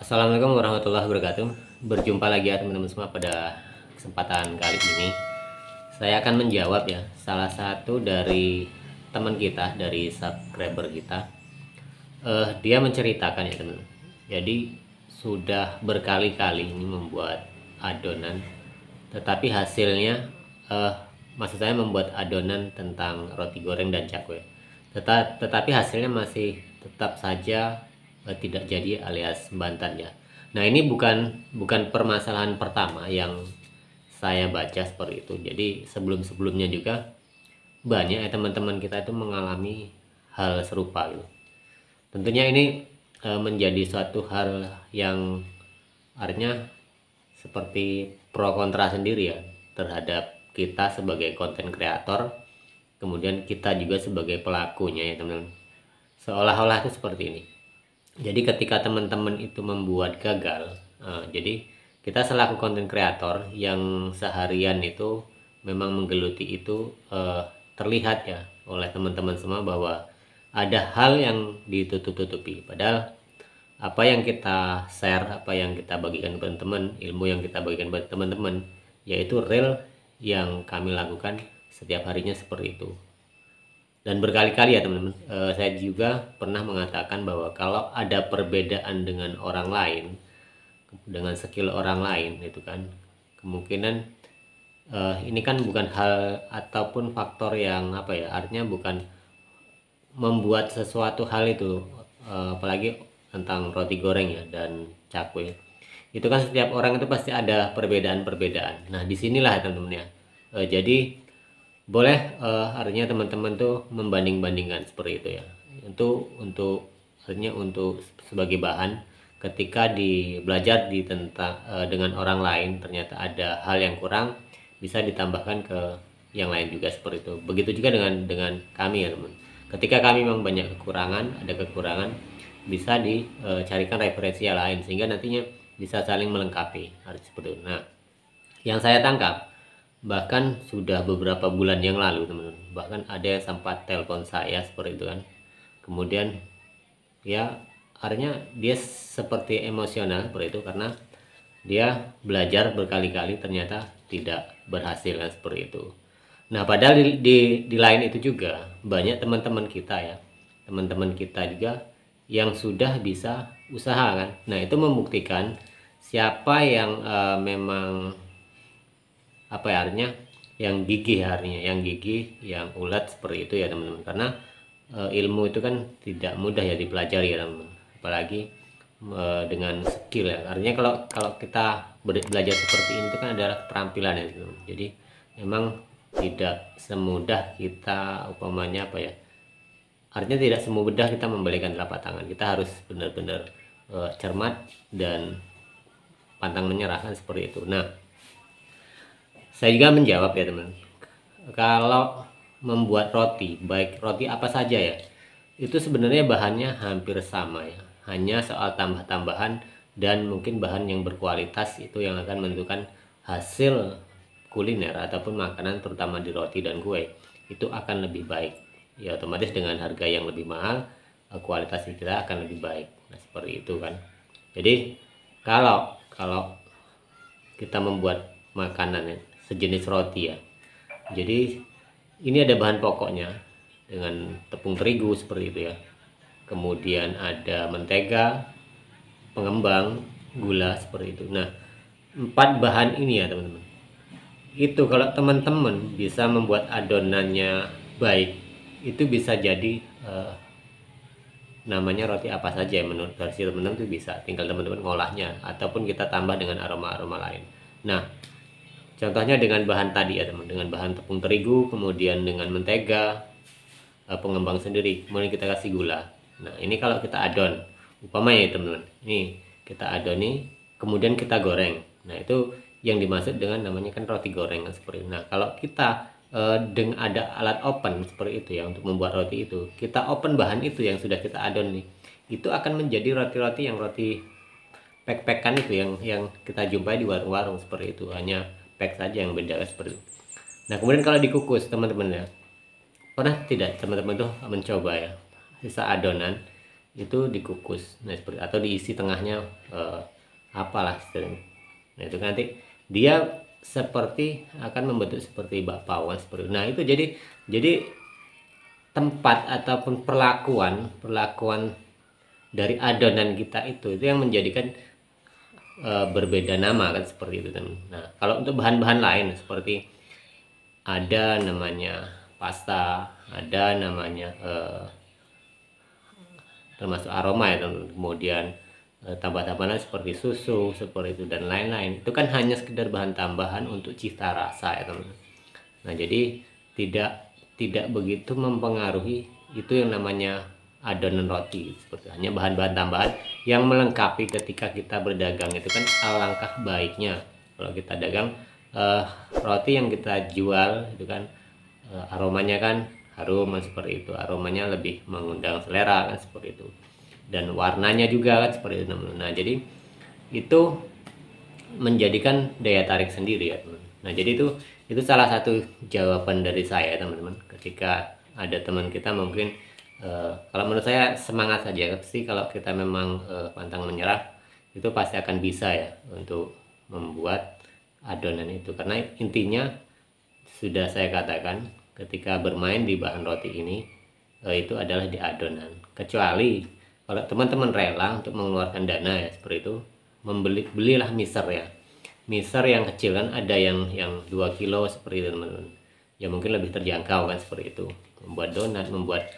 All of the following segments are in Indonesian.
Assalamualaikum warahmatullahi wabarakatuh. Berjumpa lagi ya teman-teman semua pada kesempatan kali ini. Saya akan menjawab ya salah satu dari teman kita, dari subscriber kita. Dia menceritakan ya teman. Jadi sudah berkali-kali ini membuat adonan, tetapi hasilnya eh, maksud saya membuat adonan tentang roti goreng dan cakwe. Tetapi hasilnya masih tetap saja tidak jadi alias bantan ya. Nah, ini bukan permasalahan pertama yang saya baca seperti itu. Jadi sebelum-sebelumnya juga banyak ya teman-teman kita itu mengalami hal serupa gitu. Tentunya ini menjadi suatu hal yang artinya seperti pro kontra sendiri ya terhadap kita sebagai konten kreator, kemudian kita juga sebagai pelakunya ya teman-teman. Seolah-olah itu seperti ini. Jadi ketika teman-teman itu membuat gagal, jadi kita selaku konten kreator yang seharian itu memang menggeluti itu, terlihat ya oleh teman-teman semua bahwa ada hal yang ditutup-tutupi. Padahal apa yang kita share, apa yang kita bagikan kepada teman, ilmu yang kita bagikan kepada teman-teman, yaitu real yang kami lakukan setiap harinya seperti itu. Dan berkali-kali ya teman-teman, saya juga pernah mengatakan bahwa kalau ada perbedaan dengan orang lain, dengan skill orang lain itu kan kemungkinan ini kan bukan hal ataupun faktor yang apa ya, artinya bukan membuat sesuatu hal itu, apalagi tentang roti goreng ya dan cakwe, itu kan setiap orang itu pasti ada perbedaan-perbedaan. Nah disinilah teman-teman ya, jadi boleh artinya teman-teman tuh membanding-bandingkan seperti itu ya, untuk artinya untuk sebagai bahan ketika belajar di tentang dengan orang lain ternyata ada hal yang kurang, bisa ditambahkan ke yang lain juga seperti itu. Begitu juga dengan kami ya teman, ketika kami memang banyak kekurangan, ada kekurangan, bisa dicarikan referensi yang lain sehingga nantinya bisa saling melengkapi harus seperti itu. Nah yang saya tangkap bahkan sudah beberapa bulan yang lalu teman-teman, bahkan ada yang sempat telepon saya seperti itu kan, kemudian ya artinya dia seperti emosional seperti itu karena dia belajar berkali-kali ternyata tidak berhasil kan seperti itu. Nah padahal di lain itu juga banyak teman-teman kita ya, teman-teman kita juga yang sudah bisa usaha kan. Nah itu membuktikan siapa yang memang apa ya artinya yang gigih, artinya yang gigih, yang ulet seperti itu ya teman-teman. Karena ilmu itu kan tidak mudah ya dipelajari ya teman-teman, apalagi dengan skill ya. Artinya kalau kalau kita belajar seperti ini itu kan adalah keterampilan ya teman-teman. Jadi memang tidak semudah kita umpamanya apa ya, artinya tidak semudah kita membalikan telapak tangan. Kita harus benar-benar cermat dan pantang menyerah kan seperti itu. Nah saya juga menjawab ya teman, kalau membuat roti, baik roti apa saja ya, itu sebenarnya bahannya hampir sama ya, hanya soal tambah-tambahan dan mungkin bahan yang berkualitas itu yang akan menentukan hasil kuliner ataupun makanan, terutama di roti dan kue itu akan lebih baik ya. Otomatis dengan harga yang lebih mahal, kualitas kita akan lebih baik. Nah seperti itu kan. Jadi kalau kalau kita membuat makanan ya, sejenis roti ya, jadi ini ada bahan pokoknya dengan tepung terigu seperti itu ya, kemudian ada mentega, pengembang, gula seperti itu. Nah 4 bahan ini ya teman-teman, itu kalau teman-teman bisa membuat adonannya baik, itu bisa jadi namanya roti apa saja menurut versi teman-teman, itu bisa tinggal teman-teman ngolahnya ataupun kita tambah dengan aroma-aroma lain. Nah contohnya dengan bahan tadi ya teman, dengan bahan tepung terigu, kemudian dengan mentega, pengembang sendiri, kemudian kita kasih gula. Nah ini kalau kita adon umpamanya ya teman-teman, ini kita adoni kemudian kita goreng. Nah itu yang dimaksud dengan namanya kan roti goreng kan seperti itu. Nah kalau kita dengan ada alat open seperti itu ya untuk membuat roti itu, kita open bahan itu yang sudah kita adon nih, itu akan menjadi roti-roti yang roti pack-packan itu yang kita jumpai di warung-warung seperti itu, hanya pack saja yang beda seperti itu. Nah kemudian kalau dikukus teman-teman ya, pernah tidak teman-teman tuh mencoba ya sisa adonan itu dikukus, nah seperti, atau diisi tengahnya apalah istilahnya. Nah itu nanti dia seperti akan membentuk seperti bakpawan seperti itu. Nah itu jadi tempat ataupun perlakuan dari adonan kita itu yang menjadikan berbeda nama kan seperti itu kan. Nah kalau untuk bahan-bahan lain seperti ada namanya pasta, ada namanya termasuk aroma ya, kemudian tambah-tambahan seperti susu seperti itu dan lain-lain, itu kan hanya sekedar bahan tambahan untuk cita rasa ya teman. Nah jadi tidak begitu mempengaruhi itu yang namanya adonan roti, seperti hanya bahan-bahan tambahan yang melengkapi ketika kita berdagang. Itu kan alangkah baiknya kalau kita dagang roti yang kita jual itu kan aromanya kan harum seperti itu, aromanya lebih mengundang selera kan seperti itu, dan warnanya juga kan seperti itu. Nah jadi itu menjadikan daya tarik sendiri ya teman. Nah jadi itu salah satu jawaban dari saya teman-teman, ketika ada teman kita mungkin kalau menurut saya semangat saja sih, kalau kita memang pantang menyerah itu pasti akan bisa ya untuk membuat adonan itu, karena intinya sudah saya katakan ketika bermain di bahan roti ini itu adalah di adonan. Kecuali kalau teman-teman rela untuk mengeluarkan dana ya seperti itu, belilah mixer ya, mixer yang kecil kan, ada yang 2 kilo seperti itu teman-teman, ya mungkin lebih terjangkau kan seperti itu, membuat donat, membuat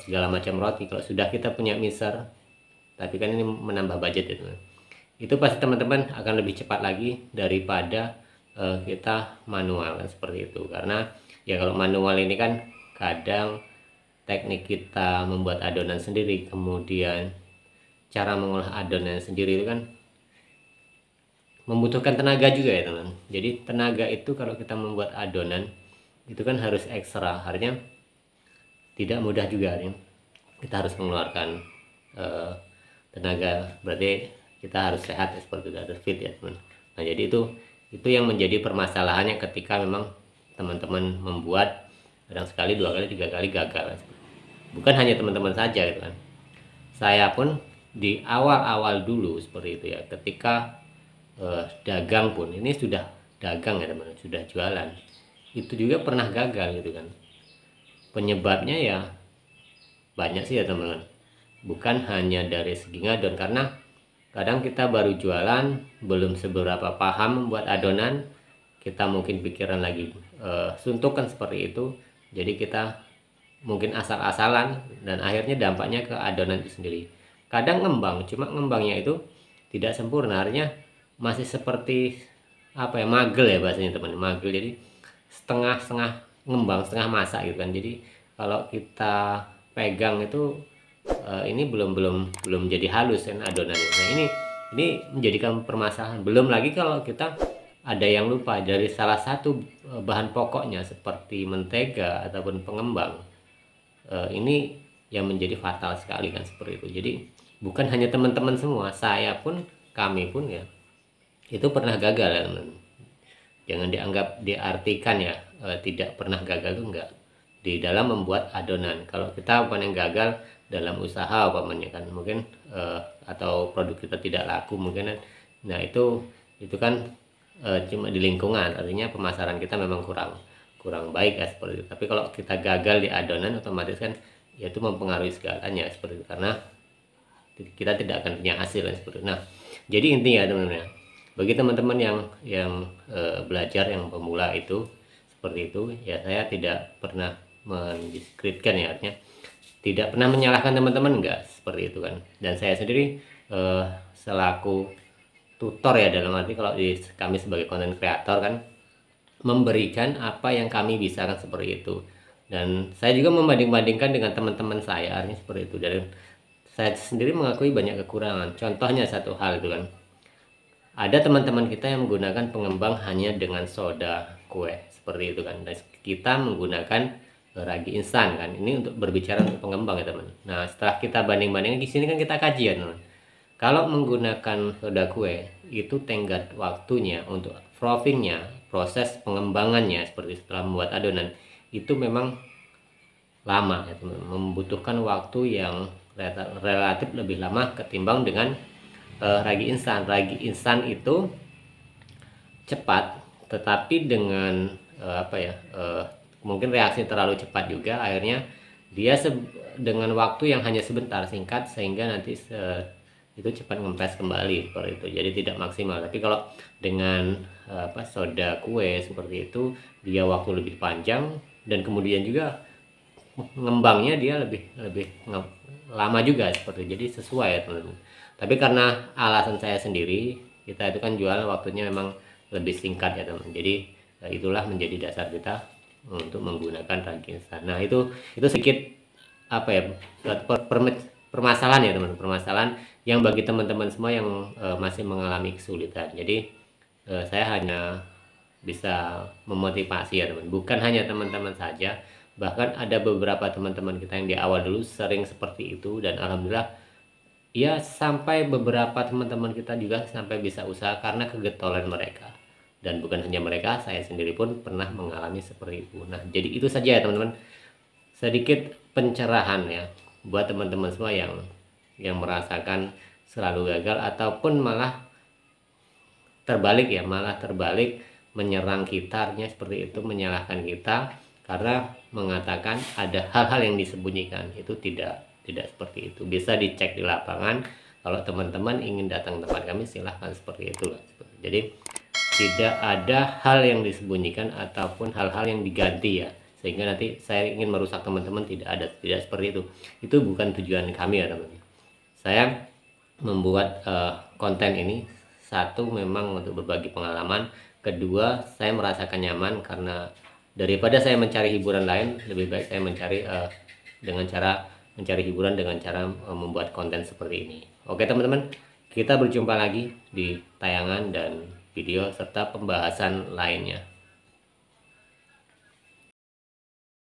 segala macam roti. Kalau sudah kita punya mixer, tapi kan ini menambah budget ya teman, itu pasti teman-teman akan lebih cepat lagi daripada kita manual kan seperti itu. Karena ya kalau manual ini kan kadang teknik kita membuat adonan sendiri, kemudian cara mengolah adonan sendiri itu kan membutuhkan tenaga juga ya teman. Jadi tenaga itu kalau kita membuat adonan itu kan harus ekstra, artinya tidak mudah juga ya. Kita harus mengeluarkan tenaga, berarti kita harus sehat ya, seperti itu, harus fit ya teman. Nah jadi itu yang menjadi permasalahannya ketika memang teman-teman membuat kadang sekali, 2 kali, 3 kali gagal. Bukan hanya teman-teman saja gitu kan, saya pun di awal-awal dulu seperti itu ya, ketika dagang pun, ini sudah dagang ya teman, sudah jualan, itu juga pernah gagal gitu kan. Penyebabnya ya banyak sih ya teman-teman, bukan hanya dari segi ngadon, karena kadang kita baru jualan, belum seberapa paham membuat adonan, kita mungkin pikiran lagi suntuk kan seperti itu, jadi kita mungkin asal-asalan dan akhirnya dampaknya ke adonan itu sendiri. Kadang ngembang, cuma ngembangnya itu tidak sempurna, artinya masih seperti apa ya, magel ya bahasanya teman, magel, jadi setengah-setengah ngembang, setengah masak gitu kan. Jadi kalau kita pegang itu ini belum jadi halus kan adonannya. Nah ini menjadikan permasalahan. Belum lagi kalau kita ada yang lupa dari salah satu bahan pokoknya seperti mentega ataupun pengembang, ini yang menjadi fatal sekali kan seperti itu. Jadi bukan hanya teman-teman semua, saya pun, kami pun ya itu pernah gagal ya teman. Jangan diartikan ya tidak pernah gagal, itu enggak, di dalam membuat adonan. Kalau kita bukan yang gagal dalam usaha umpamanya kan, mungkin atau produk kita tidak laku mungkin kan. Nah itu kan cuma di lingkungan, artinya pemasaran kita memang kurang baik ya seperti itu. Tapi kalau kita gagal di adonan, otomatis kan ya itu mempengaruhi segalanya seperti itu, karena kita tidak akan punya hasil seperti itu. Nah jadi intinya teman-teman, bagi teman-teman yang belajar, yang pemula itu seperti itu ya, saya tidak pernah mendiskreditkan ya, artinya tidak pernah menyalahkan teman-teman, enggak seperti itu kan. Dan saya sendiri selaku tutor ya, dalam arti kalau kami sebagai content creator kan memberikan apa yang kami bisa kan seperti itu. Dan saya juga membanding-bandingkan dengan teman-teman saya, artinya seperti itu. Dan saya sendiri mengakui banyak kekurangan. Contohnya satu hal itu kan, ada teman-teman kita yang menggunakan pengembang hanya dengan soda kue seperti itu kan, dan kita menggunakan ragi instan kan. Ini untuk berbicara untuk pengembang ya teman. Nah setelah kita banding-bandingkan di sini kan kita kaji ya teman. Kalau menggunakan soda kue itu tenggat waktunya untuk frothingnya, proses pengembangannya seperti setelah membuat adonan itu memang lama ya teman, membutuhkan waktu yang relatif lebih lama ketimbang dengan ragi instan. Ragi instan itu cepat, tetapi dengan mungkin reaksi terlalu cepat juga, akhirnya dia dengan waktu yang hanya sebentar, singkat, sehingga nanti itu cepat ngempes kembali seperti itu, jadi tidak maksimal. Tapi kalau dengan soda kue seperti itu, dia waktu lebih panjang dan kemudian juga ngembangnya dia lebih lama juga seperti itu. Jadi sesuai ya teman-teman. Tapi karena alasan saya sendiri, kita itu kan jual waktunya memang lebih singkat ya teman. Jadi itulah menjadi dasar kita untuk menggunakan ragi instan. Nah itu sedikit permasalahan ya teman, permasalahan yang bagi teman-teman semua yang masih mengalami kesulitan. Jadi saya hanya bisa memotivasi ya teman, bukan hanya teman-teman saja, bahkan ada beberapa teman-teman kita yang di awal dulu sering seperti itu, dan alhamdulillah ya sampai beberapa teman-teman kita juga sampai bisa usaha karena kegetolan mereka. Dan bukan hanya mereka, saya sendiri pun pernah mengalami seperti itu. Nah jadi itu saja ya teman-teman, sedikit pencerahan ya buat teman-teman semua yang merasakan selalu gagal ataupun malah terbalik ya, menyerang kita, artinya seperti itu, menyalahkan kita karena mengatakan ada hal-hal yang disembunyikan. Itu tidak seperti itu, bisa dicek di lapangan. Kalau teman-teman ingin datang ke tempat kami, silahkan seperti itu. Jadi tidak ada hal yang disembunyikan ataupun hal-hal yang diganti ya, sehingga nanti saya ingin merusak teman-teman. Tidak seperti itu. Itu bukan tujuan kami ya teman-teman. Saya membuat konten ini, satu memang untuk berbagi pengalaman, kedua saya merasakan nyaman karena daripada saya mencari hiburan lain, lebih baik saya mencari hiburan dengan cara membuat konten seperti ini. Oke teman-teman, kita berjumpa lagi di tayangan dan video serta pembahasan lainnya.